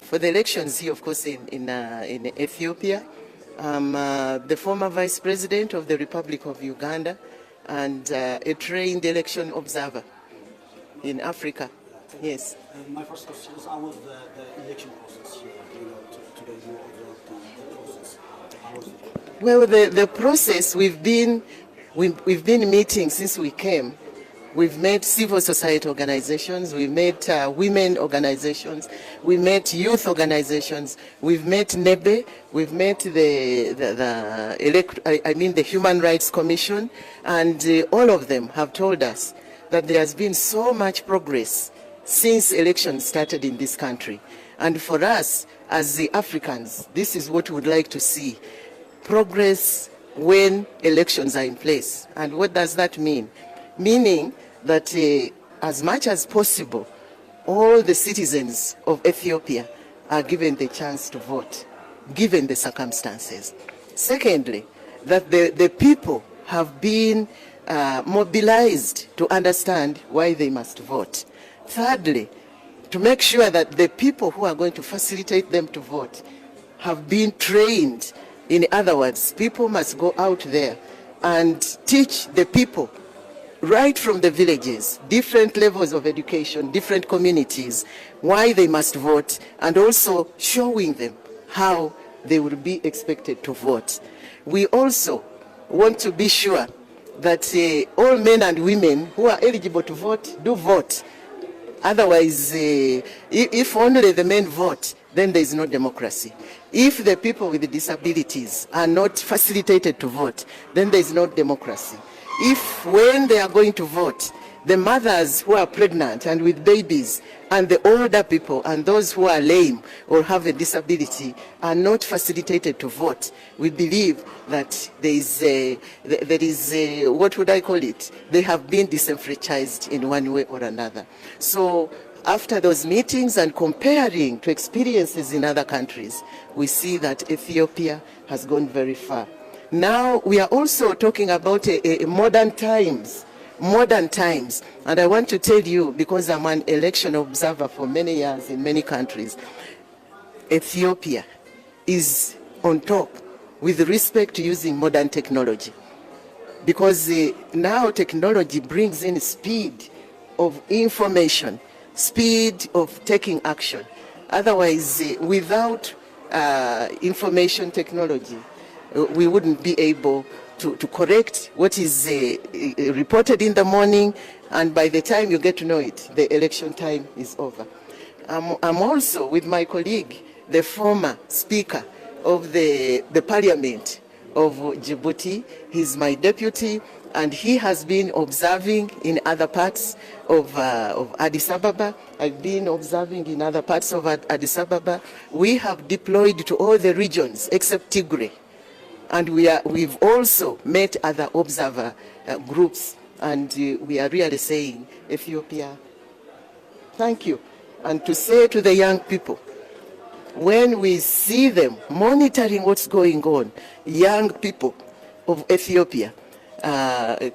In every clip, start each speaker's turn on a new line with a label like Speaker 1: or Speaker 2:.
Speaker 1: for the elections here, of course, in Ethiopia. I'm the former Vice President of the Republic of Uganda and a trained election observer in Africa. Yes.
Speaker 2: My first question is, how was the election process here? Today you observed the process. How was it?
Speaker 1: Well, the process, we've been meeting since we came. We've met civil society organizations, we've met women organizations, we met youth organizations, we've met NEBE, we've met the Human Rights Commission, and all of them have told us that there has been so much progress since elections started in this country. And for us, as the Africans, this is what we would like to see. Progress when elections are in place. And what does that mean? Meaning that as much as possible, all the citizens of Ethiopia are given the chance to vote, given the circumstances. Secondly, that the people have been mobilized to understand why they must vote. Thirdly, to make sure that the people who are going to facilitate them to vote have been trained. In other words, people must go out there and teach the people right from the villages, different levels of education, different communities, why they must vote, and also showing them how they will be expected to vote. We also want to be sure that all men and women who are eligible to vote do vote. Otherwise, if only the men vote, then there is no democracy. If the people with disabilities are not facilitated to vote, then there is no democracy. If when they are going to vote, the mothers who are pregnant and with babies and the older people and those who are lame or have a disability are not facilitated to vote, we believe that there is what would I call it? They have been disenfranchised in one way or another. So after those meetings and comparing to experiences in other countries, we see that Ethiopia has gone very far. Now we are also talking about modern times, and I want to tell you, because I'm an election observer for many years in many countries, Ethiopia is on top with respect to using modern technology, because now technology brings in speed of information, speed of taking action. Otherwise, without information technology, we wouldn't be able to correct what is reported in the morning, and by the time you get to know it, the election time is over. I'm also with my colleague, the former Speaker of the Parliament of Djibouti. He's my deputy, and he has been observing in other parts of Addis Ababa. I've been observing in other parts of Addis Ababa. We have deployed to all the regions except Tigray. And we've also met other observer groups, and we are really saying, Ethiopia, thank you. And to say to the young people, when we see them monitoring what's going on, young people of Ethiopia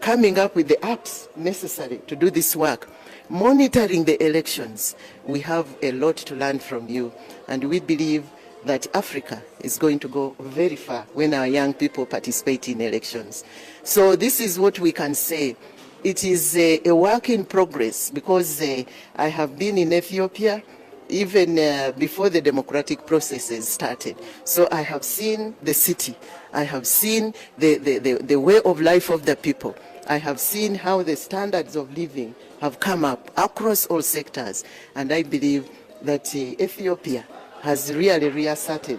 Speaker 1: coming up with the apps necessary to do this work, monitoring the elections, we have a lot to learn from you, and we believe that Africa is going to go very far when our young people participate in elections. So this is what we can say. It is a work in progress, because I have been in Ethiopia even before the democratic processes started. So I have seen the city. I have seen the way of life of the people. I have seen how the standards of living have come up across all sectors. And I believe that Ethiopia has really reasserted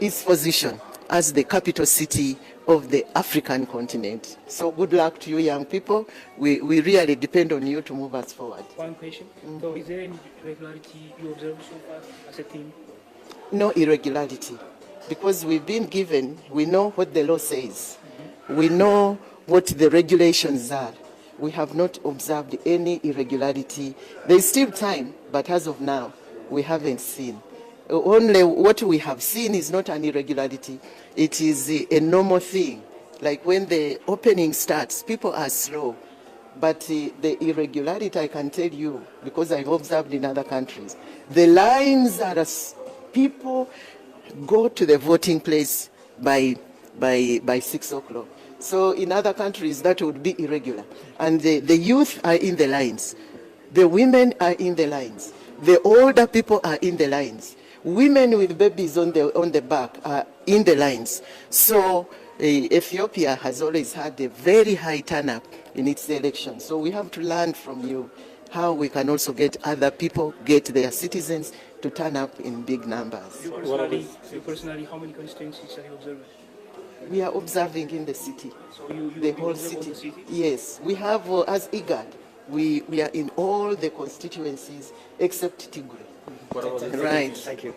Speaker 1: its position as the capital city of the African continent. So good luck to you young people. We really depend on you to move us forward.
Speaker 3: One question. So is there any irregularity you observe so far as a team?
Speaker 1: No irregularity, because we've been given, we know what the law says. We know what the regulations are. We have not observed any irregularity. There's still time, but as of now, we haven't seen. Only what we have seen is not an irregularity. It is a normal thing. Like when the opening starts, people are slow. But the irregularity, I can tell you, because I've observed in other countries, the lines are people go to the voting place by 6 o'clock. So in other countries, that would be irregular. And the youth are in the lines. The women are in the lines. The older people are in the lines. Women with babies on the back are in the lines. So Ethiopia has always had a very high turnout in its elections. So we have to learn from you how we can also get other people, get their citizens to turn up in big numbers.
Speaker 3: You personally, how many constituencies are you observing?
Speaker 1: We are observing in the city,
Speaker 3: So you
Speaker 1: the whole
Speaker 3: observe all
Speaker 1: city.
Speaker 3: the cities?
Speaker 1: Yes, we have, as IGAD, we are in all the constituencies except Tigray.
Speaker 4: What about
Speaker 1: Right.
Speaker 4: Thank you.